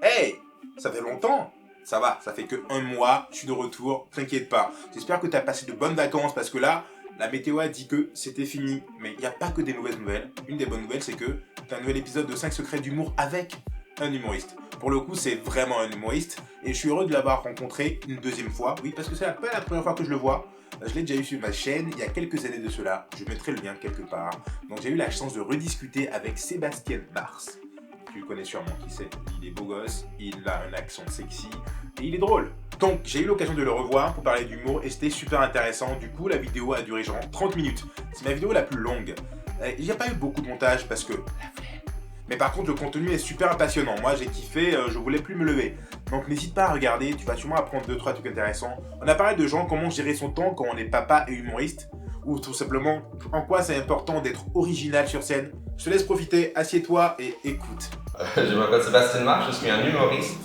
Hey, ça fait longtemps. Ça va, ça fait que 1 mois, je suis de retour, t'inquiète pas. J'espère que t'as passé de bonnes vacances parce que là, la météo a dit que c'était fini. Mais il n'y a pas que des mauvaises nouvelles. Une des bonnes nouvelles, c'est que t'as un nouvel épisode de 5 secrets d'humour avec un humoriste. Pour le coup, c'est vraiment un humoriste et je suis heureux de l'avoir rencontré une deuxième fois. Oui, parce que c'est pas la première fois que je le vois. Je l'ai déjà eu sur ma chaîne il y a quelques années de cela. Je mettrai le lien quelque part. Donc j'ai eu la chance de rediscuter avec Sébastien Bars. Tu le connais sûrement, qui c'est. Il est beau gosse, il a un accent sexy et il est drôle. Donc j'ai eu l'occasion de le revoir pour parler d'humour et c'était super intéressant. Du coup, la vidéo a duré genre 30 minutes. C'est ma vidéo la plus longue. Il n'y a pas eu beaucoup de montage parce que la flemme. Mais par contre, le contenu est super passionnant. Moi, j'ai kiffé, je voulais plus me lever. Donc n'hésite pas à regarder, tu vas sûrement apprendre 2-3 trucs intéressants. On a parlé de gens, comment gérer son temps quand on est papa et humoriste. Ou tout simplement, en quoi c'est important d'être original sur scène. Je te laisse profiter, assieds-toi et écoute. Je m'appelle Sébastien Marc, je suis un humoriste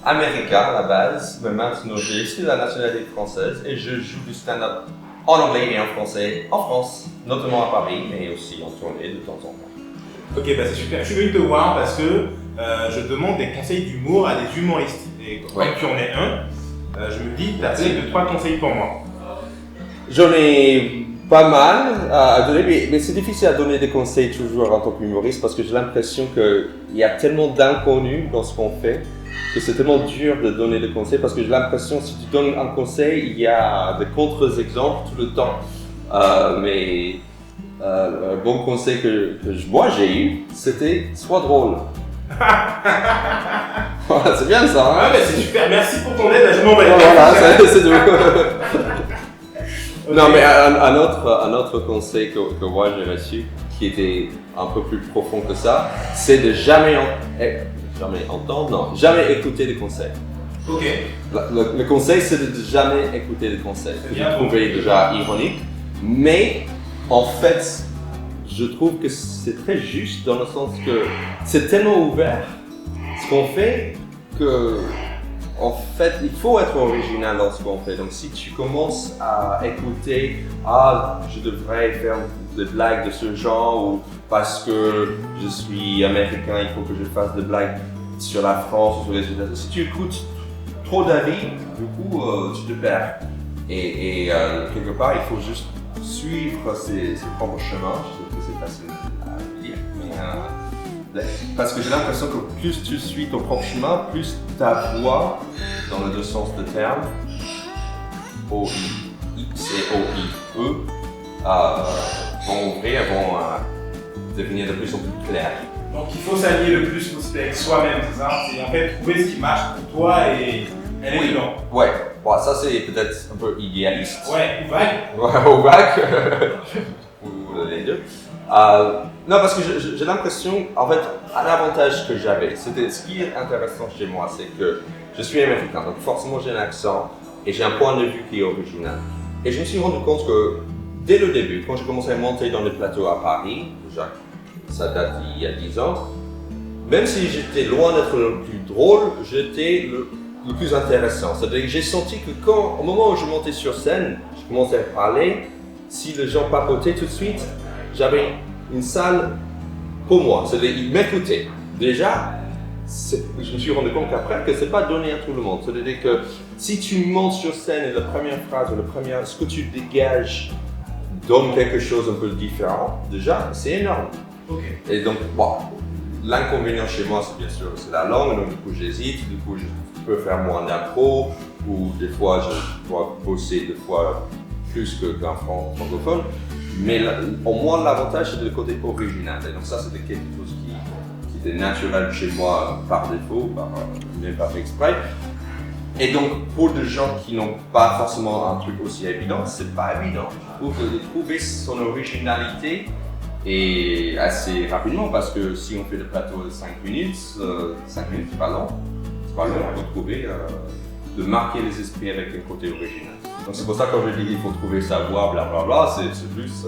américain à la base, mais maintenant j'ai aussi la nationalité française et je joue du stand-up en anglais et en français en France, notamment à Paris, mais aussi en tournée de temps en temps. Ok, bah c'est super. Je suis venu te voir parce que je demande des conseils d'humour à des humoristes. Et quand tu en es un, je me dis, t'as peut-être 2-3 conseils pour moi. J'en ai pas mal à donner, mais c'est difficile à donner des conseils toujours en tant qu'humoriste parce que j'ai l'impression qu'il y a tellement d'inconnus dans ce qu'on fait que c'est tellement dur de donner des conseils parce que j'ai l'impression que si tu donnes un conseil, il y a des contre-exemples tout le temps. Un bon conseil que moi j'ai eu, c'était sois drôle. Voilà, c'est bien ça, hein? Ah mais c'est super, merci pour ton aide, je m'en vais. Voilà, c'est tout. Non, mais un autre conseil que moi j'ai reçu, qui était un peu plus profond que ça, c'est de jamais écouter des conseils. Ok. Le conseil, c'est de jamais écouter des conseils. Je trouvais déjà ironique, mais en fait, je trouve que c'est très juste dans le sens que c'est tellement ouvert ce qu'on fait que en fait, il faut être original dans ce qu'on fait. Donc, si tu commences à écouter, je devrais faire des blagues de ce genre, ou parce que je suis américain, il faut que je fasse des blagues sur la France ou sur les États-Unis. Si tu écoutes trop d'avis, du coup, tu te perds. Et quelque part, il faut juste suivre ses propres chemins. Je trouve que c'est facile à dire, mais parce que j'ai l'impression que plus tu suis ton propre chemin, plus ta voix, dans les deux sens de terme, O-I-X et O-I-E, vont ouvrir, vont devenir de plus en plus claires. Donc il faut s'allier le plus possible avec soi-même, c'est ça? C'est en fait trouver ce qui marche pour toi et aller dedans. Ouais, bon, ça c'est peut-être un peu idéaliste. Ouais, ou vague. Ouais, ou vague. Ou les deux. Non, parce que j'ai l'impression, en fait, un avantage que j'avais, c'était ce qui est intéressant chez moi, c'est que je suis américain, donc forcément j'ai un accent et j'ai un point de vue qui est original. Et je me suis rendu compte que dès le début, quand j'ai commencé à monter dans les plateaux à Paris, déjà, ça date d'il y a 10 ans, même si j'étais loin d'être le plus drôle, j'étais le plus intéressant. C'est-à-dire que j'ai senti que au moment où je montais sur scène, je commençais à parler, si les gens papotaient tout de suite, j'avais une salle pour moi, c'est-à-dire ils m'écoutaient. Déjà, je me suis rendu compte qu'après que c'est pas donné à tout le monde. C'est-à-dire que si tu montes sur scène et la première phrase ou ce que tu dégages donne quelque chose un peu différent, déjà c'est énorme. Okay. Et donc, l'inconvénient chez moi, c'est bien sûr c'est la langue, donc du coup j'hésite, du coup je peux faire moins d'impro, ou des fois je dois bosser deux fois plus qu'un francophone. Mais au moins l'avantage c'est le côté original. Et donc ça c'était quelque chose qui était naturel chez moi par défaut, même pas fait exprès. Et donc pour des gens qui n'ont pas forcément un truc aussi évident, c'est pas évident. Je trouve de trouver son originalité et assez rapidement parce que si on fait le plateau de 5 minutes, 5 minutes c'est pas long. C'est pas long, on peut trouver de marquer les esprits avec un côté original. Donc c'est pour ça que quand je dis qu'il faut trouver sa voix, blablabla, c'est plus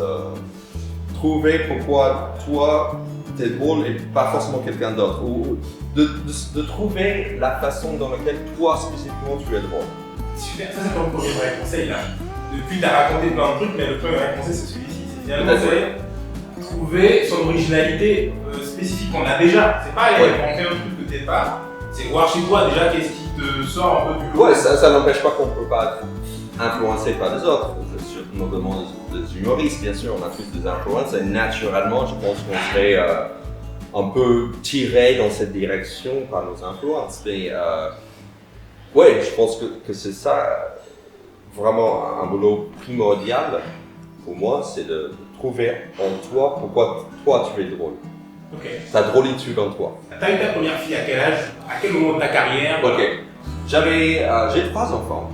trouver pourquoi toi t'es drôle et pas forcément quelqu'un d'autre. Ou de trouver la façon dans laquelle toi spécifiquement tu es drôle. Super, ça c'est ton premier vrai conseil là. Depuis t'as raconté plein de trucs, mais le premier vrai conseil c'est celui-ci. C'est bien le conseil. Trouver son originalité spécifique qu'on a déjà. C'est pas aller inventer un truc que t'es pas. C'est voir chez toi déjà qu'est-ce qui te sort un peu du lot. Ouais, ça n'empêche pas qu'on ne peut pas être influencé par les autres, notamment les humoristes, bien sûr, on a tous des influences et naturellement, je pense qu'on serait un peu tiré dans cette direction par nos influences. Mais ouais, je pense que c'est ça vraiment un boulot primordial pour moi, c'est de trouver en toi pourquoi toi tu es drôle. Ok. Ta drôlitude en toi. T'as eu ta première fille à quel âge? À quel moment de ta carrière? Ok. J'ai 3 enfants.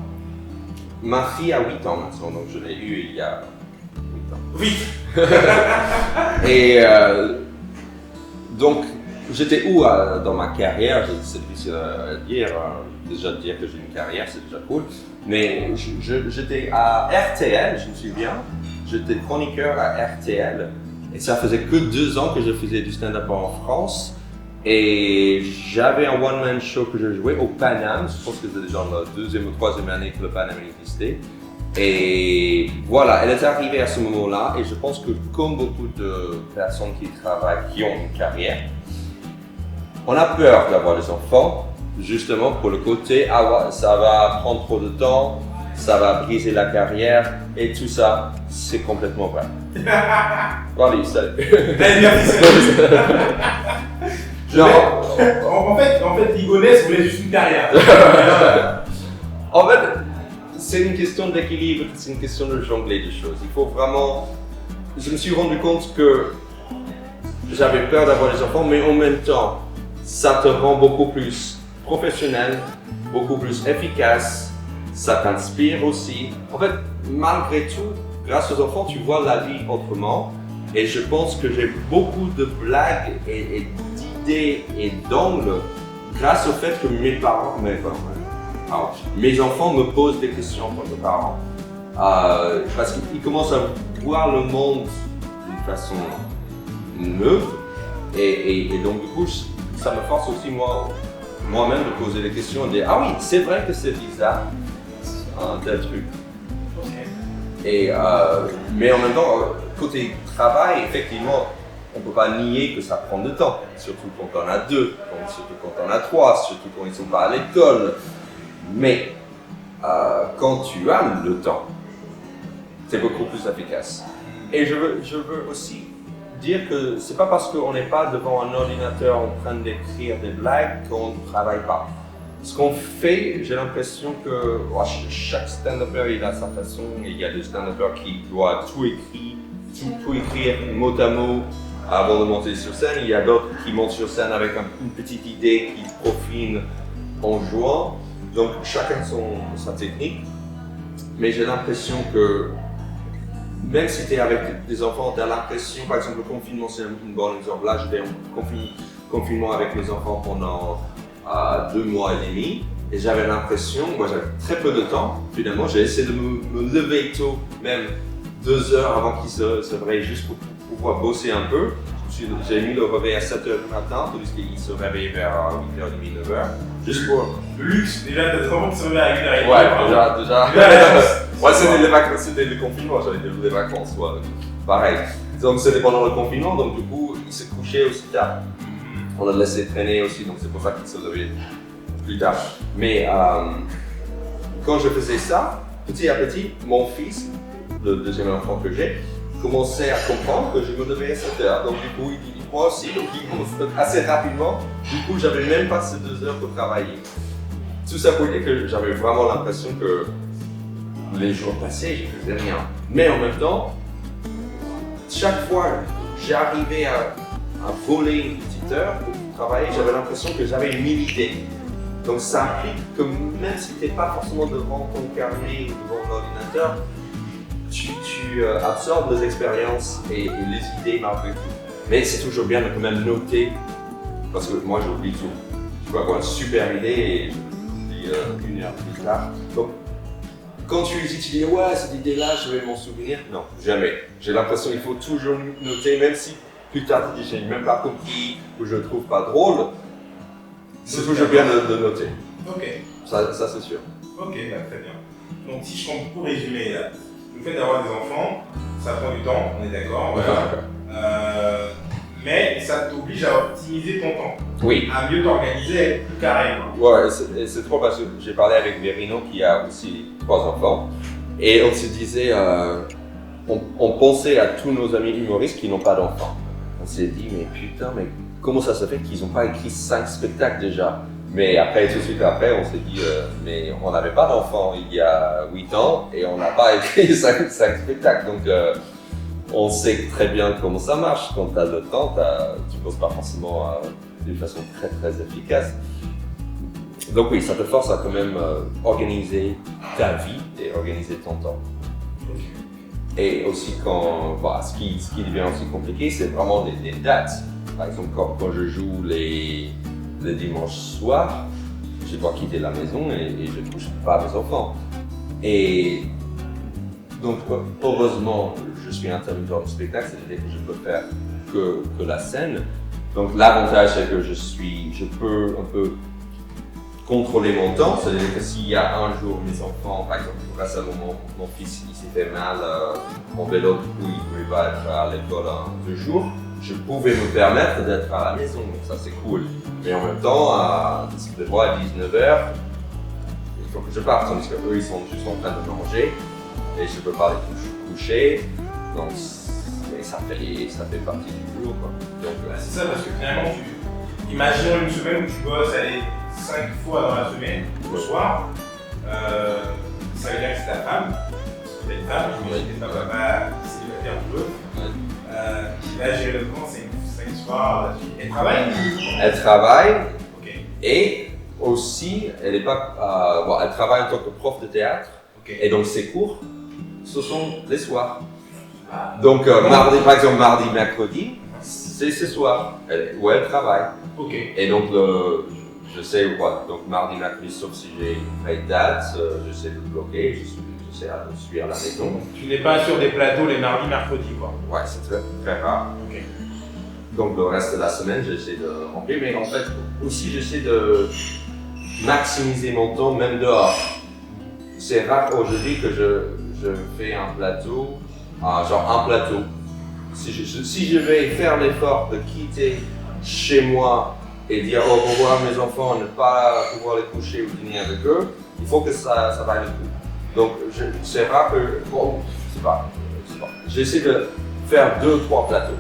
Ma fille a 8 ans maintenant, donc je l'ai eue il y a 8 ans. Vite. Et donc, j'étais où dans ma carrière? C'est difficile à dire. Déjà de dire que j'ai une carrière, c'est déjà cool. Mais j'étais à RTL, je me souviens. J'étais chroniqueur à RTL. Et ça faisait que 2 ans que je faisais du stand-up en France. Et j'avais un one-man show que je jouais au Paname. Je pense que c'était genre la 2e ou 3e année que le Paname existait. Et voilà, elle est arrivée à ce moment-là. Et je pense que comme beaucoup de personnes qui travaillent, qui ont une carrière, on a peur d'avoir des enfants, justement pour le côté, ça va prendre trop de temps, ça va briser la carrière, et tout ça, c'est complètement vrai. Voilà, salut. En fait, Ligonès voulait juste une carrière. En fait, c'est une question d'équilibre, c'est une question de jongler des choses. Il faut vraiment. Je me suis rendu compte que j'avais peur d'avoir des enfants, mais en même temps, ça te rend beaucoup plus professionnel, beaucoup plus efficace, ça t'inspire aussi. En fait, malgré tout, grâce aux enfants, tu vois la vie autrement. Et je pense que j'ai beaucoup de blagues et d'idées et d'angles grâce au fait que mes enfants me posent des questions en tant que parents. Parce qu'ils commencent à voir le monde d'une façon neutre. Et donc du coup, ça me force aussi moi-même de poser des questions et de dire « Ah oui, c'est vrai que c'est bizarre, un tel truc. » Mais en même temps, côté travail, effectivement, on ne peut pas nier que ça prend du temps, surtout quand on a 2, surtout quand on a 3, surtout quand ils ne sont pas à l'école. Mais quand tu as le temps, c'est beaucoup plus efficace. Et je veux aussi dire que c'est pas parce qu'on n'est pas devant un ordinateur en train d'écrire des blagues qu'on ne travaille pas. Ce qu'on fait, j'ai l'impression que chaque stand-upper il a sa façon. Il y a des stand-uppers qui doivent tout écrire mot à mot avant de monter sur scène. Il y a d'autres qui montent sur scène avec une petite idée qui profine en jouant. Donc chacun sa technique. Mais j'ai l'impression que même si tu es avec des enfants, tu as l'impression, par exemple le confinement c'est un bon exemple. Là j'étais en confinement avec mes enfants pendant 2 mois et demi et j'avais l'impression, moi j'avais très peu de temps, finalement j'ai essayé de me lever tôt, même 2 heures avant qu'ils se réveillent juste pour pouvoir bosser un peu. J'ai mis le réveil à 7h du matin, tandis qu'ils se réveillent vers 8h30, 9h. Juste pour. Le luxe, déjà t'as des enfants qui se réveillent à 1h30. Ouais, déjà. Ouais, c'était les vacances, c'était le confinement, j'avais des vacances, ouais. Pareil. Donc c'était pendant le confinement, donc du coup ils se couchaient aussi tard. On a laissé traîner aussi, donc c'est pour ça qu'ils se levaient plus tard. Mais quand je faisais ça, petit à petit, mon fils, le 2e enfant que j'ai, commençait à comprendre que je me levais à 7h. Donc du coup, il dit moi aussi, donc il commence assez rapidement. Du coup, j'avais même pas ces 2 heures pour travailler. Tout ça pour dire que j'avais vraiment l'impression que les jours passaient, je faisais rien. Mais en même temps, chaque fois j'arrivais à voler une petite heure pour travailler, j'avais l'impression que j'avais 1000 idées. Donc ça implique que même si tu n'es pas forcément devant ton carnet ou devant l'ordinateur, tu absorbes les expériences et les idées malgré tout. Mais c'est toujours bien de quand même noter, parce que moi j'oublie tout. Je peux avoir une super idée et je l'oublie 1 heure plus tard. Donc quand tu dis ouais cette idée-là je vais m'en souvenir, non, jamais. J'ai l'impression qu'il faut toujours noter, même si plus tard tu dis j'ai même pas compris ou je le trouve pas drôle, c'est toujours bien de noter. Ok. Ça c'est sûr. Ok, bah, très bien. Donc si je compte pour résumer, le fait d'avoir des enfants, ça prend du temps, on est d'accord. Voilà. mais ça t'oblige à optimiser ton temps. Oui. À mieux t'organiser, à être plus carré. Quoi. Ouais, c'est trop parce que j'ai parlé avec Verino qui a aussi 3 enfants et on se disait, on pensait à tous nos amis humoristes qui n'ont pas d'enfants. On s'est dit, mais putain, mais comment ça se fait qu'ils n'ont pas écrit 5 spectacles déjà? Mais après, tout de suite après, on s'est dit, mais on n'avait pas d'enfants il y a 8 ans et on n'a pas écrit 5 spectacles. Donc, on sait très bien comment ça marche. Quand tu as le temps, tu ne bosses pas forcément d'une façon très très efficace. Donc oui, ça te force à quand même organiser ta vie et organiser ton temps. Et aussi, ce qui devient aussi compliqué, c'est vraiment les dates. Par exemple, quand je joue les dimanches soirs, je dois quitter la maison et je ne touche pas mes enfants. Et donc, heureusement, je suis intermittent du spectacle, c'est-à-dire que je peux faire que la scène. Donc, l'avantage, c'est que je peux un peu contrôler mon temps, c'est-à-dire que s'il y a un jour mes enfants, par exemple, récemment mon fils il s'est fait mal en vélo, du coup il ne pouvait pas être à l'école 2 jours, je pouvais me permettre d'être à la maison, donc ça c'est cool. Mais en même temps, à 19h, il faut que je parte, parce qu'eux ils sont juste en train de manger et je ne peux pas les coucher, donc ça fait partie du boulot. C'est ça, parce que finalement, imaginons une semaine où tu bosses 5 fois dans la semaine, le soir, ça veut dire que c'est ta femme, c'est une femme, j'imagine que t'es pas papa célibataire ou l'autre, qui va gérer le temps 5 soirs. Elle travaille? Elle travaille, okay. Et aussi, elle travaille en tant que prof de théâtre, okay. Et donc ses cours, ce sont les soirs. Donc par exemple mardi, mercredi, c'est ce soir où elle travaille. Okay. Et donc je sais quoi. Donc mardi, mercredi, sauf si j'ai une vraie date, j'essaie de le bloquer, j'essaie de suivre à la maison. Tu n'es pas sur des plateaux les mardis, mercredis quoi? Ouais, c'est très, très rare. Okay. Donc le reste de la semaine, j'essaie de remplir, mais en fait aussi j'essaie de maximiser mon temps même dehors. C'est rare aujourd'hui que je fais un plateau, genre un plateau. Si je vais faire l'effort de quitter chez moi et dire au revoir mes enfants, ne pas pouvoir les coucher ou dîner avec eux, il faut que ça vaille le coup. Donc c'est rare que, je sais pas, j'essaie de faire 2-3 plateaux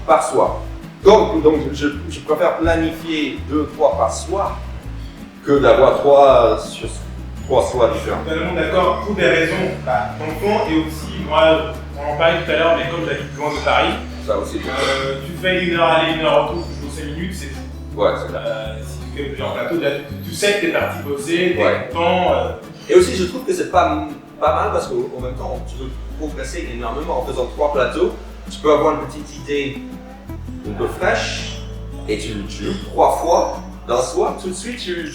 par soir. Donc je préfère planifier 2-3 par soir que d'avoir 3 soirs différents. Totalement d'accord, pour des raisons d'enfants et aussi, moi, on en parlait tout à l'heure, mais comme j'habite loin de Paris, ça aussi, tu fais 1 heure aller, 1 heure retour, tu joues 5 minutes, c'est tout. Ouais, c'est ça. Si tu fais plusieurs plateaux, tu sais que t'es parti bosser, t'es content. Et aussi, je trouve que c'est pas mal parce qu'en même temps, tu peux progresser énormément en faisant 3 plateaux. Tu peux avoir une petite idée un peu fraîche et tu joues 3 fois dans le soir, tout de suite tu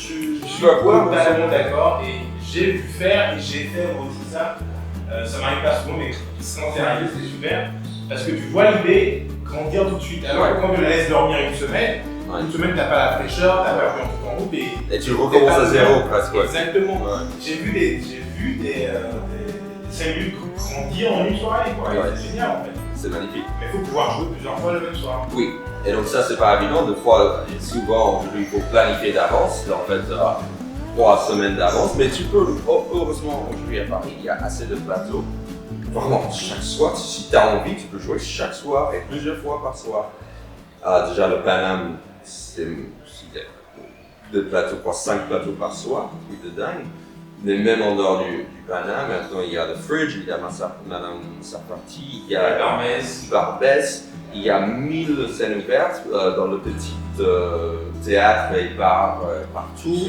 vas voir. Totalement d'accord, et j'ai vu faire et j'ai fait aussi ça. Ça m'arrive pas souvent, mais quand c'est arrivé, c'est super. Parce que tu vois l'idée grandir tout de suite. Alors que quand tu la laisses dormir une semaine, t'as pas la fraîcheur, t'as perdu un truc en route et tu recommences à zéro presque. Exactement. Ouais. J'ai vu des 5 minutes grandir en une soirée, quoi. Ouais. C'est génial en fait. C'est magnifique. Mais il faut pouvoir jouer plusieurs fois le même soir. Oui. Et donc ça c'est pas évident, des fois, souvent il faut planifier d'avance, en fait 3 semaines d'avance, mais tu peux, heureusement aujourd'hui à Paris, il y a assez de plateaux. Vraiment, chaque soir, si tu as envie, tu peux jouer chaque soir et plusieurs fois par soir. Déjà le Paname, c'est des plateaux, 5 plateaux par soir, truc de dingue. Mais même en dehors du Paname, maintenant il y a le Fridge, il y a Madame Sarfati, il y a Barbès. Il y a 1000 scènes ouvertes dans le petit théâtre et bars partout,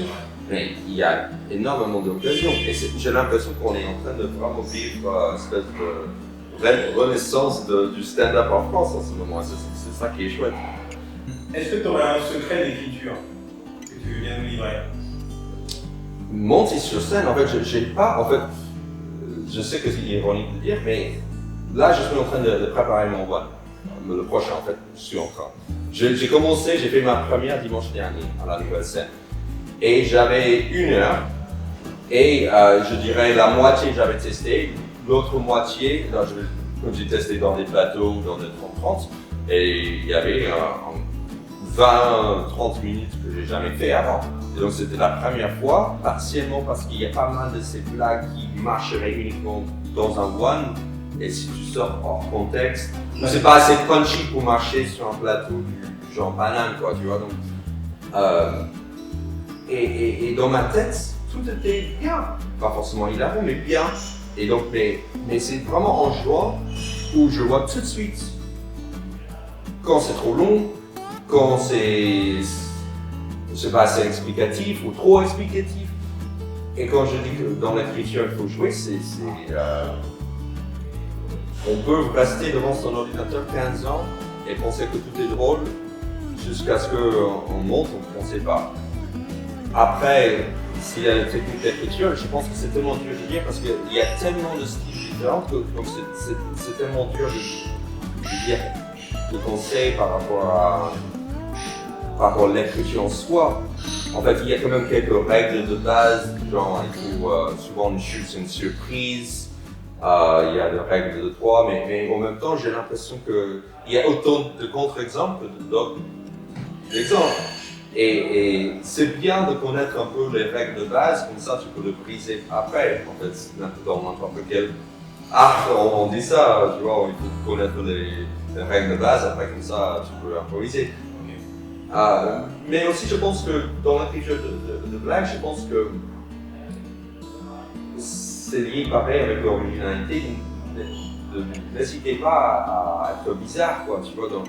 mais il y a énormément d'occasions. Et j'ai l'impression qu'on est en train de vraiment vivre une espèce de renaissance du stand-up en France en ce moment. C'est ça qui est chouette. Est-ce que tu aurais un secret d'écriture que tu viens nous livrer? Monter sur scène, en fait, j'ai pas. En fait, je sais que c'est ironique de dire, mais là, je suis en train de préparer mon voile. Le prochain en fait, je suis en train. J'ai fait ma première dimanche dernier à la Nouvelle Scène. Et j'avais 1 heure et je dirais la moitié j'avais testé, l'autre moitié, j'ai testé dans des plateaux, dans des 30-30. Et il y avait 20-30 minutes que j'ai jamais fait avant. Et donc c'était la première fois, partiellement parce qu'il y a pas mal de ces blagues qui marcheraient uniquement dans un one. Et si tu sors hors contexte, c'est pas assez punchy pour marcher sur un plateau du genre banane, quoi, tu vois. Donc, et dans ma tête, tout était bien. Pas forcément hilarant, mais bien. Et donc, mais c'est vraiment en jouant où je vois tout de suite quand c'est trop long, quand c'est pas assez explicatif ou trop explicatif. Et quand je dis que dans l'écriture il faut jouer, on peut rester devant son ordinateur 15 ans et penser que tout est drôle jusqu'à ce qu'on monte, on ne sait pas. Après, s'il y a une technique d'écriture, je pense que c'est tellement dur de dire parce qu'il y a tellement de styles différents que c'est tellement dur de dire de conseils par rapport à l'écriture en soi. En fait, il y a quand même quelques règles de base, genre il faut souvent une chute, c'est une surprise. Il y a des règles de 3, mais en même temps, j'ai l'impression qu'il y a autant de contre-exemples que d'autres exemples. Et c'est bien de connaître un peu les règles de base, comme ça tu peux le briser après. En fait, dans n'importe quel art, on dit ça, tu vois, il faut connaître les règles de base, après comme ça tu peux improviser. Mais aussi, je pense que dans l'écriture de blagues, je pense que c'est lié pareil avec l'originalité. N'hésitez pas à être bizarre, quoi, tu vois. Donc,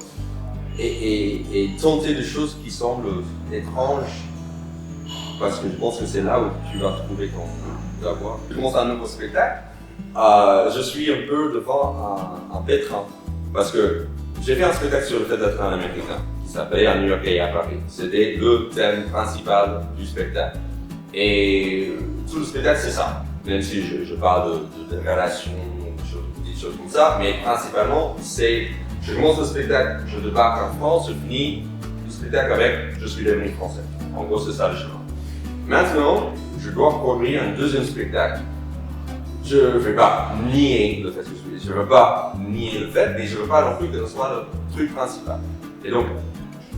et tenter des choses qui semblent étranges, parce que je pense que c'est là où tu vas trouver ton avoir. Je commence un nouveau spectacle. Je suis un peu devant un pétrin, parce que j'ai fait un spectacle sur le fait d'être un Américain, qui s'appelait À New York et à Paris. C'était le thème principal du spectacle. Et tout le spectacle, c'est ça. Même si je parle de relations, des choses comme ça, mais principalement, c'est je commence le spectacle, je débarque en France, je finis le spectacle avec je suis devenu français. En gros, c'est ça le chemin. Maintenant, je dois produire un deuxième spectacle. Je ne vais pas nier le fait que je ne veux pas nier le fait, mais je ne veux pas non plus que ce soit le truc principal. Et donc,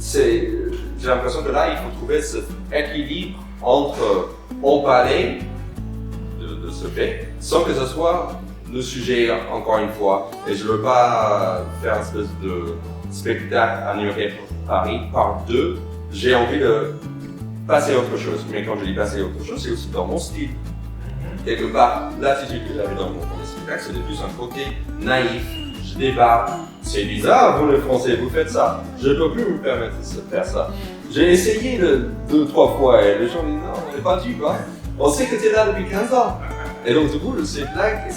j'ai l'impression que là, il faut trouver cet équilibre entre en parler de ce fait, sans que ce soit le sujet, encore une fois. Et je ne veux pas faire une espèce de spectacle à New York et Paris par deux. J'ai envie de passer à autre chose. Mais quand je dis passer à autre chose, c'est aussi dans mon style. Quelque part, l'attitude que j'avais dans mon premier spectacle, c'était plus un côté naïf. Je débarque. C'est bizarre, vous les Français, vous faites ça. Je ne peux plus me permettre de faire ça. J'ai essayé 2-3 fois et les gens disent non, on n'est pas dû, quoi. On sait que tu es là depuis 15 ans. Et donc, du coup, ces blagues et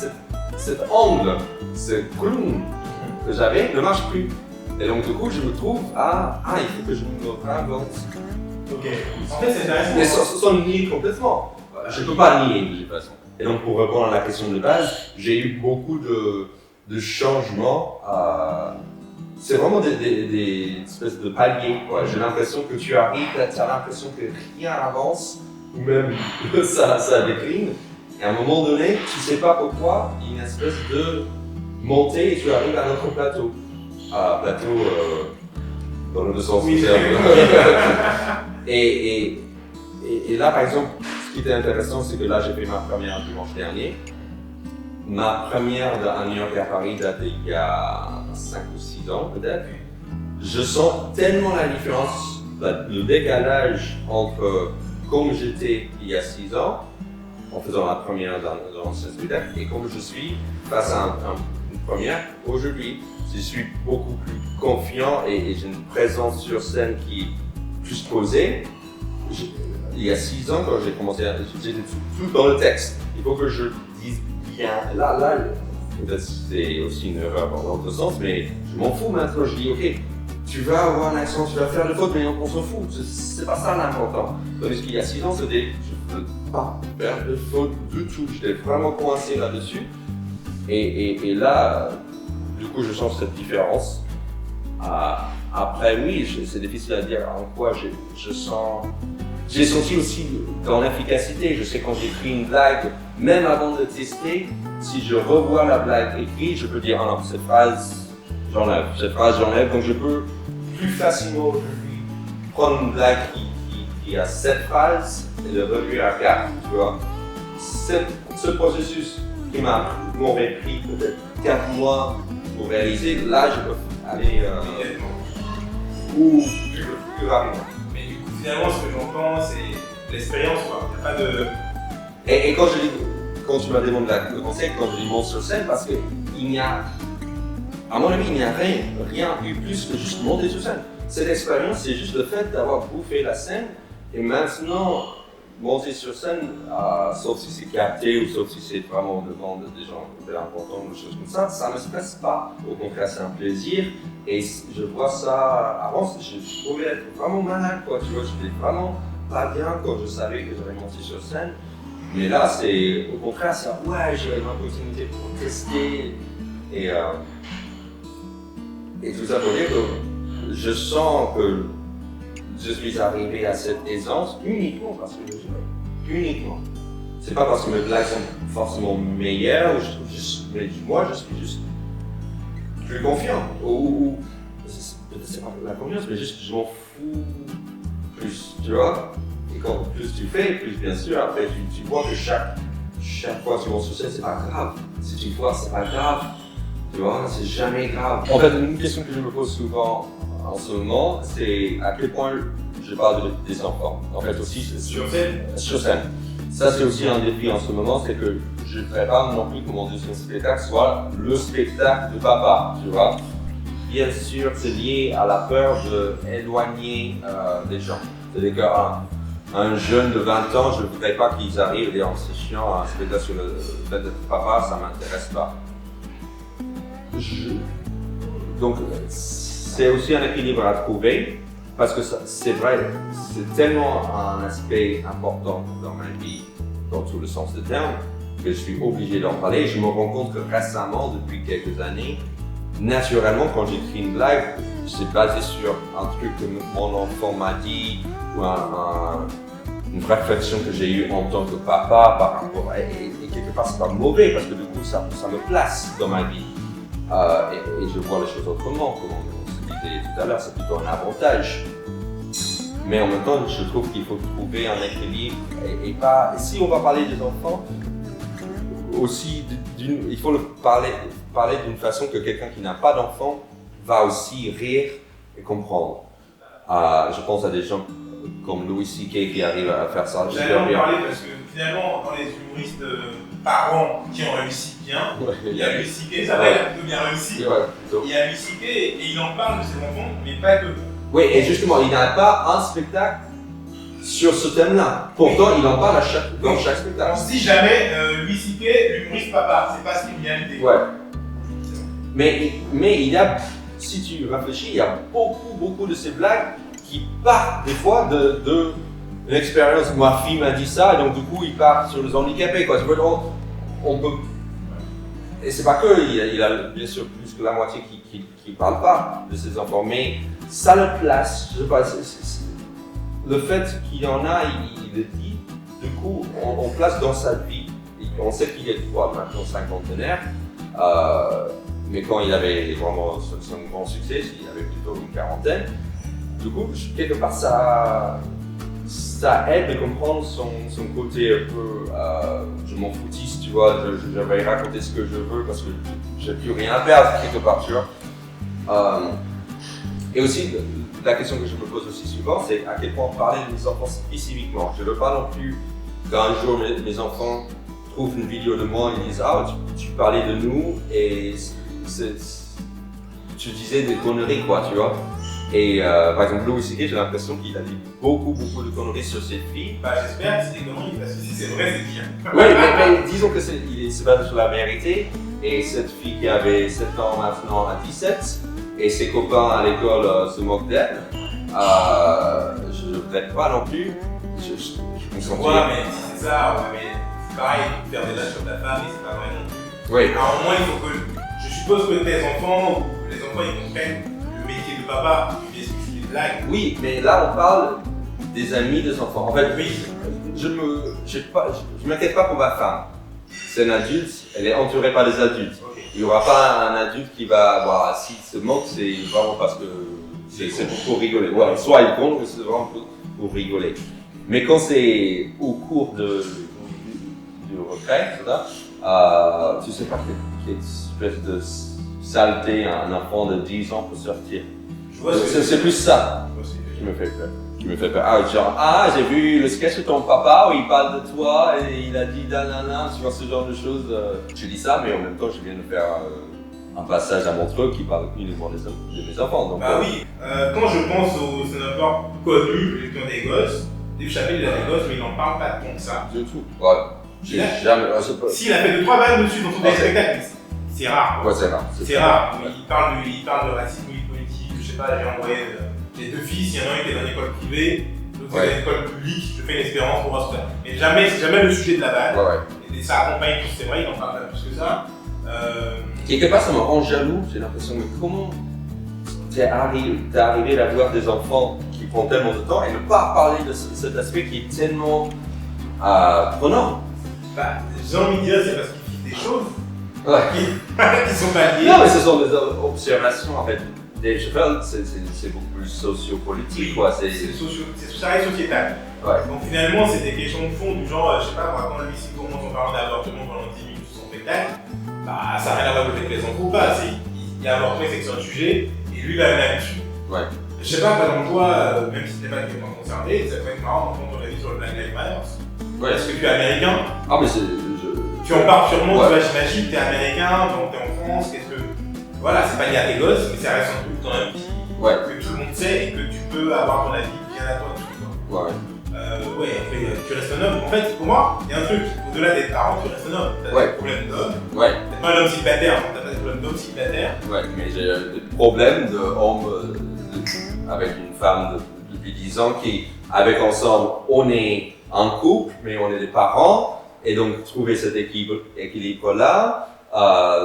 cet angle, ce clown que j'avais ne marche plus. Et donc, du coup, je me trouve il faut que je me réinvente. Ok. En fait, c'est intéressant. Mais sans nier complètement. Je ne peux pas nier de toute façon. Et donc, pour répondre à la question de base, j'ai eu beaucoup de changements. C'est vraiment des espèces de paliers, quoi. J'ai l'impression que tu arrives, tu as l'impression que rien avance, ou même ça décline. Et à un moment donné, tu ne sais pas pourquoi, il y a une espèce de montée et tu arrives à notre plateau. Plateau dans le sens du terme. Et là, par exemple, ce qui était intéressant, c'est que là, j'ai fait ma première dimanche dernier. Ma première à New York et à Paris date il y a 5 ou 6 ans peut-être. Je sens tellement la différence, le décalage entre comme j'étais il y a 6 ans, en faisant la première dans ce spectacle, et comme je suis face à une première aujourd'hui. Je suis beaucoup plus confiant et j'ai une présence sur scène qui est plus posée. Il y a 6 ans, quand j'ai commencé j'étais tout dans le texte. Il faut que je dise bien. Là, peut-être c'est aussi une erreur dans l'autre sens, mais je m'en fous maintenant. Je dis, ok, tu vas avoir un accent, tu vas faire des fautes, mais on s'en fout. C'est pas ça l'important. Tandis qu'il y a 6 ans, c'était, je ne veux pas faire de fautes du tout. J'étais vraiment coincé là-dessus. Et là, du coup, je sens cette différence. Après, oui, c'est difficile à dire en quoi je sens. J'ai senti aussi dans l'efficacité. Je sais quand j'écris une blague, même avant de tester, si je revois la blague écrite, je peux dire, ah non, cette phrase, j'enlève. Cette phrase, j'enlève. Donc je peux plus facilement aujourd'hui prendre une blague qui a 7 phrases et le réduire à 4, tu vois. Ce processus qui m'aurait pris peut-être 4 mois pour réaliser, là je peux aller ou plus rapidement. Mais du coup, finalement, ce que j'entends, c'est l'expérience, quoi. Il n'y a pas de. Et quand tu m'as demandé le conseil, quand je dis monte sur scène, parce qu'il n'y a, à mon avis, il n'y a rien eu plus que juste monter sur scène. Cette expérience, c'est juste le fait d'avoir bouffé la scène et maintenant monter sur scène, sauf si c'est capté ou sauf si c'est vraiment devant des gens très importants ou des choses comme ça ne stresse pas. Au contraire, c'est un plaisir et je vois ça. Avant, je pouvais être vraiment malade, quoi. Tu vois, j'étais vraiment pas bien quand je savais que j'allais monter sur scène. Mais là, c'est au contraire, c'est ouais, j'aurais une opportunité pour tester et tout ça pour dire que je sens que je suis arrivé à cette aisance uniquement parce que je joue. Uniquement. C'est pas parce que mes blagues sont forcément meilleures, mais moi je suis juste plus confiant. Ou peut-être c'est pas la confiance, mais juste je m'en fous plus, tu vois. Et quand plus tu fais, plus bien sûr, après tu vois que chaque fois que tu montes sur scène, c'est pas grave. Si tu vois, c'est pas grave. Tu vois, c'est jamais grave. En fait, une question que je me pose souvent en ce moment, c'est à quel point je parle des enfants. En fait aussi, Sur scène. Sur scène. Ça, c'est aussi un défi en ce moment, c'est que je ne ferai pas non plus que mon deuxième spectacle soit le spectacle de papa, tu vois. Bien sûr, c'est lié à la peur d'éloigner des gens. C'est-à-dire qu'un jeune de 20 ans, je ne voudrais pas qu'ils arrivent et en session un spectacle sur le fait d'être papa, ça ne m'intéresse pas. Donc, c'est aussi un équilibre à trouver, parce que c'est vrai, c'est tellement un aspect important dans ma vie, dans tout le sens du terme, que je suis obligé d'en parler. Je me rends compte que récemment, depuis quelques années, naturellement, quand j'écris une blague, c'est basé sur un truc que mon enfant m'a dit, ou une réflexion que j'ai eue en tant que papa par rapport à, et quelque part c'est pas mauvais parce que du coup ça me place dans ma vie et je vois les choses autrement, comme on se disait tout à l'heure, c'est plutôt un avantage. Mais en même temps, je trouve qu'il faut trouver un équilibre et si on va parler des enfants, aussi il faut le parler d'une façon que quelqu'un qui n'a pas d'enfant va aussi rire et comprendre. Je pense à des gens comme Louis C.K. qui arrive à faire ça. J'allais en parler parce que finalement, dans les humoristes parents qui ont réussi bien, il y a Louis C.K., ça va, il a plutôt bien réussi. Il y a Louis C.K. et il en parle de ses enfants, mais pas que. Oui, et justement, il n'a pas un spectacle sur ce thème-là. Pourtant, il en parle dans chaque spectacle. On se dit jamais Louis C.K., l'humoriste papa, c'est pas ce qui me vient à l'idée. Ouais. Mais il y a, si tu réfléchis, il y a beaucoup de ces blagues qui partent des fois de l'expérience. Ma fille m'a dit ça, et donc du coup, il part sur les handicapés. Quoi. On peut. Et c'est pas que, il a bien sûr plus que la moitié qui parle pas de ses enfants, mais ça le place. Je sais pas, le fait qu'il y en a, il le dit, du coup, on place dans sa vie. Et on sait qu'il est maintenant cinquantenaire. Mais quand il avait vraiment son grand succès, il avait plutôt une quarantaine. Du coup, quelque part, ça aide de comprendre son côté un peu je m'en foutiste, tu vois, je vais raconter ce que je veux parce que j'ai plus rien à perdre quelque part, tu vois. Et aussi, la question que je me pose aussi souvent, c'est à quel point parler de mes enfants spécifiquement. Je ne veux pas non plus qu'un jour mes enfants trouvent une vidéo de moi et ils disent « Ah, tu parlais de nous et tu disais des conneries, quoi, tu vois. » Et par exemple, Louis C.K., j'ai l'impression qu'il a dit beaucoup de conneries sur cette fille. Bah, j'espère que c'est des conneries, parce que si c'est vrai, c'est bien. Oui, mais disons que il se base sur la vérité. Et cette fille qui avait 7 ans maintenant a 17, et ses copains à l'école se moquent d'elle. Je ne voudrais pas non plus. Je me sens ouais, mais si c'est ça, mais c'est pareil, faire des blagues sur ta femme, et c'est pas vrai non plus. Oui. Alors, au moins, il faut que. Je suppose que tes enfants, ou les enfants, ils comprennent le métier de papa, tu fais des blagues. Oui, mais là, on parle des amis des enfants. En fait, oui, je m'inquiète pas pour ma femme. C'est une adulte, elle est entourée par des adultes. Okay. Il n'y aura pas un adulte qui va avoir, s'il se moque, c'est vraiment parce que c'est pour rigoler. Ouais, soit il compte, ou c'est vraiment pour rigoler. Mais quand c'est au cours du repas, tu sais pas quelle espèce de saleté un enfant de 10 ans peut sortir. C'est plus ça qui me fait peur. J'ai vu le sketch de ton papa où il parle de toi et il a dit nanana, tu vois ce genre de choses. Je dis ça, mais en même temps, je viens de faire un passage à Montreux qui parle uniquement de mes enfants. Donc, oui, quand je pense aux stand-uppers connus qui ont des gosses, Dave Chappelle il a des gosses, mais il n'en parle pas tant que ça. Du tout. Ouais. J'ai jamais. S'il a fait 2-3 vannes dessus dans son spectacle, c'est rare. Ouais, c'est rare. C'est rare. Il parle de racisme politique, je sais pas, j'ai envoyé. J'ai 2 fils, il y en a un qui est dans une école privée, l'autre est dans une école publique, je fais une expérience pour voir ce que ça. Mais c'est jamais le sujet de la vanne. Et ça accompagne tout, c'est vrai, il en parle pas plus que ça. Quelque part, ça me rend jaloux, j'ai l'impression, mais comment t'es arrivé à voir des enfants qui prennent tellement de temps et ne pas parler de cet aspect qui est tellement prenant? J'ai envie de dire, c'est parce qu'ils vivent des choses qui sont pas liées. Non, mais ce sont des observations en fait. Dave Chappelle, c'est beaucoup plus sociopolitique, quoi. Ça reste sociétal. Donc finalement, c'est des questions de fond du genre, je sais pas, moi, quand le lycée commence en parlant d'avortement pendant 10 minutes sur son spectacle, ça n'a rien à voir avec les enfants ou pas. Il a avorté, c'est que c'est un sujet, et lui, il a là-dessus. Je sais pas, par exemple, toi, même si t'es pas directement concerné, ça peut être marrant d'entendre ton avis sur le Black Lives Matter. Est-ce que tu es américain? Ah, mais tu en parles sûrement, tu vois, j'imagine, t'es américain, donc t'es en France, qu'est-ce que. Voilà, c'est pas lié à tes gosses, mais ça reste un truc quand même que tout le monde sait et que tu peux avoir ton avis bien à toi dessus. Tu restes un homme. En fait, pour moi, il y a un truc, au-delà d'être parent, tu restes un homme. T'as des problèmes d'homme. T'es pas un homme célibataire, t'as pas des problèmes d'homme célibataire. Mais j'ai des problèmes d'homme avec une femme depuis 10 ans qui, avec ensemble, on est un couple, mais on est des parents. Et donc, trouver cet équilibre-là,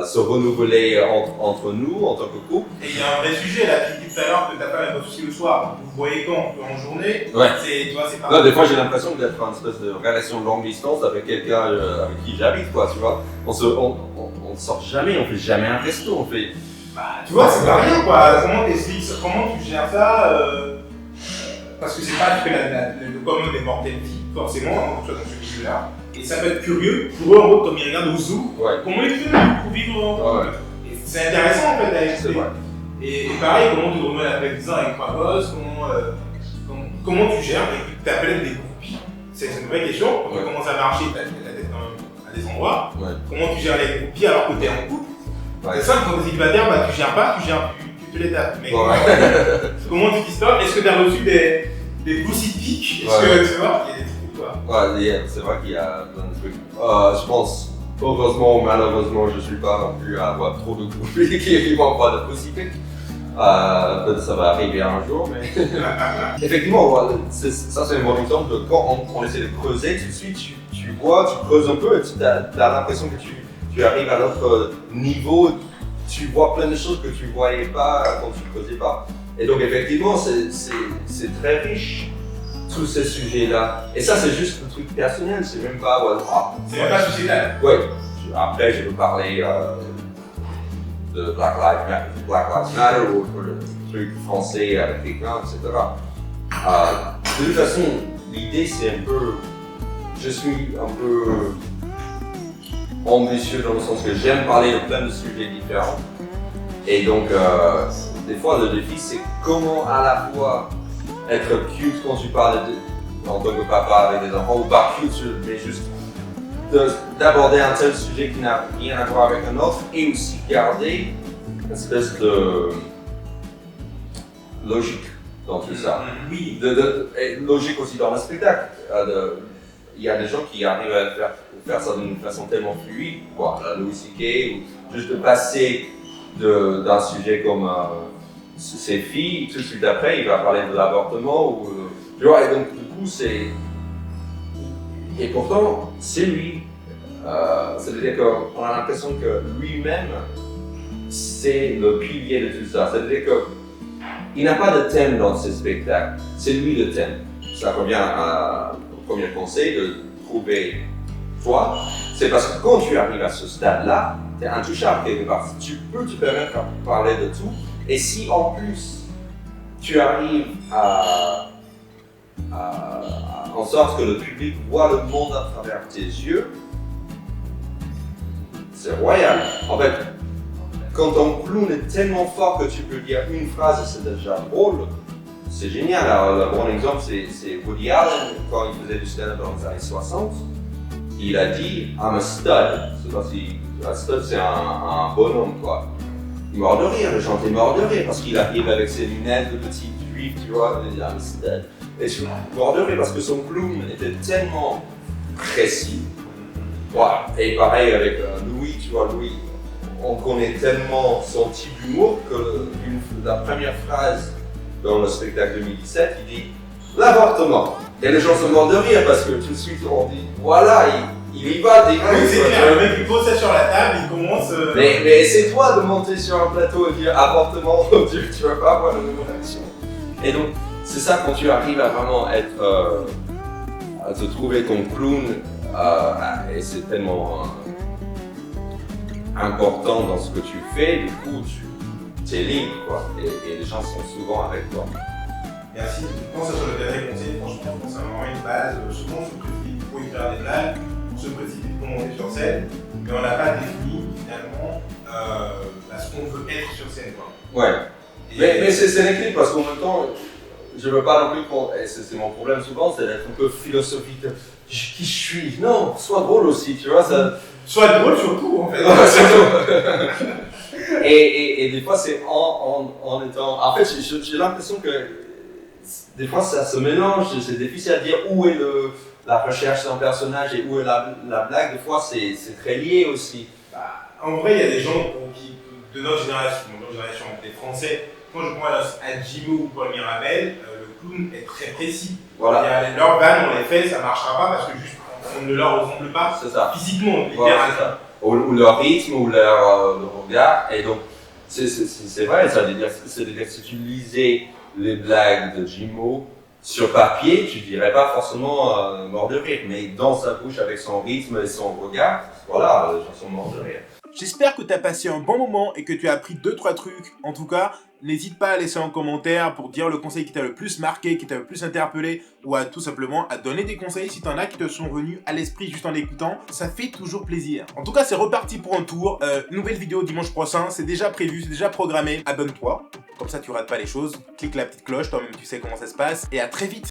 se renouveler entre nous en tant que couple. Et il y a un vrai sujet là, tu dis tout à l'heure que ta femme est pas souci le soir, vous voyez quand? En journée? C'est pas. Là, des fois j'ai l'impression d'être en espèce de relation de longue distance avec quelqu'un avec qui j'habite, quoi, tu vois. On sort jamais, on fait jamais un resto, on fait. Tu vois, c'est pas rien, quoi. Comment tu gères ça parce que c'est pas le commun des mortels vit, forcément, quand tu es dans ce milieu-là. Et ça peut être curieux pour eux, en gros, comme ils regardent au zoo, comment ils font pour vivre Et c'est intéressant en fait à expliquer. Et pareil, comment tu remets après 10 ans avec 3 gosses, comment tu gères et tu appelles des groupies. C'est une vraie question. Quand tu commences à marcher, tu as la tête quand même à des endroits. Comment tu gères les groupies alors que tu es en couple? C'est simple, quand tu es célibataire, tu gères pas, tu te les tapes. Mais comment tu t'histoires? Est-ce que tu as reçu des pussy pics? Est-ce que tu vois, il y a des trucs c'est vrai qu'il y a plein de trucs. Je pense, heureusement ou malheureusement, je ne suis pas non plus à avoir trop de groupies qui m'envoient de pussy pics. Peut-être que ça va arriver un jour, mais effectivement, ça c'est un bon exemple de quand on essaie de creuser, tout de suite tu vois, tu creuses un peu et tu as l'impression que tu arrives à notre niveau, tu vois plein de choses que tu ne voyais pas quand tu ne creusais pas. Et donc effectivement, c'est très riche. Tous ces sujets-là. Et ça, c'est juste un truc personnel, c'est même pas. C'est même pas sociétal. Après, je veux parler de Black Lives Matter ou le truc français avec quelqu'un, etc. De toute façon, l'idée, c'est un peu. Je suis un peu ambitieux dans le sens que j'aime parler de plein de sujets différents. Et donc, des fois, le défi, c'est comment à la fois être cute quand tu parles en tant que papa avec des enfants, ou pas cute, mais juste d'aborder un tel sujet qui n'a rien à voir avec un autre, et aussi garder une espèce de logique dans tout ça. Et logique aussi dans le spectacle. Il y a des gens qui arrivent à faire ça d'une façon tellement fluide, la Louis C.K., ou juste de passer d'un sujet comme ses filles, tout de suite après, il va parler de l'avortement, tu vois, et donc du coup, et pourtant, c'est lui. C'est-à-dire qu'on a l'impression que lui-même, c'est le pilier de tout ça. C'est-à-dire qu'il n'a pas de thème dans ses spectacles, c'est lui le thème. Ça revient au premier conseil de trouver toi, c'est parce que quand tu arrives à ce stade-là, tu es intouchable quelque part. Tu peux te permettre de parler de tout. Et si en plus, tu arrives en sorte que le public voit le monde à travers tes yeux, c'est royal. En fait, quand ton clown est tellement fort que tu peux dire une phrase et c'est déjà drôle, c'est génial. Alors, le bon exemple, c'est Woody Allen, quand il faisait du stand-up dans les années 60. Il a dit I'm a stud. C'est pas si. Un stud, c'est un bonhomme, quoi. Il est mort de rire, le chantait mort de rire parce qu'il arrive avec ses lunettes de petit juif, tu vois, il dit I'm a stud. Et je suis mort de rire parce que son clown était tellement précis. Voilà. Et pareil avec Louis, tu vois, Louis, on connaît tellement son type d'humour que la première phrase dans le spectacle 2017, il dit l'avortement. Et les gens sont morts de rire parce que tout de suite on dit voilà, il y va direct. Oui, c'est clair, le mec il pose ça sur la table, il commence. Mais c'est toi de monter sur un plateau et dire avortement, tu vas pas avoir la même réaction. Et donc, c'est ça quand tu arrives à vraiment être. À te trouver ton clown, et c'est tellement important dans ce que tu fais, du coup, tu es libre, quoi. Et les gens sont souvent avec toi. Merci. Quand ça sur le dernier conseil, franchement, c'est vraiment une base. Souvent, on se précipite pour écrire des blagues, on se précipite pour monter sur scène, mais on n'a pas défini finalement ce qu'on veut être sur scène, quoi. Ouais. Mais c'est l'équilibre parce qu'en même temps, je veux pas non plus et c'est mon problème souvent, c'est d'être un peu philosophique. Qui je suis? Non, sois drôle aussi, tu vois. Ça... Sois drôle surtout, en fait. et des fois, c'est en étant. En fait, j'ai l'impression que des fois, ça se mélange. C'est difficile à dire où est la recherche d'un personnage et où est la blague. Des fois, c'est très lié aussi. Bah, en vrai, il y a des gens de notre génération, des Français. Quand je pense à Jimmy ou Paul Mirabel, le clown est très précis. Voilà. Leur vanne, on les fait, ça ne marchera pas parce que juste on ne leur ressemble pas physiquement. Voilà, c'est ça. Ou leur rythme, ou leur regard. Et donc, c'est vrai, c'est-à-dire que si tu lisais les blagues de Jimmo sur papier, tu dirais pas forcément mort de rire, mais dans sa bouche, avec son rythme et son regard, voilà, les gens sont morts de rire. J'espère que tu as passé un bon moment et que tu as appris 2-3 trucs. En tout cas, n'hésite pas à laisser un commentaire pour dire le conseil qui t'a le plus marqué, qui t'a le plus interpellé, ou à tout simplement à donner des conseils si t'en as qui te sont venus à l'esprit juste en écoutant. Ça fait toujours plaisir. En tout cas, c'est reparti pour un tour. Nouvelle vidéo dimanche prochain, c'est déjà prévu, c'est déjà programmé. Abonne-toi, comme ça tu rates pas les choses. Clique la petite cloche, toi-même tu sais comment ça se passe. Et à très vite.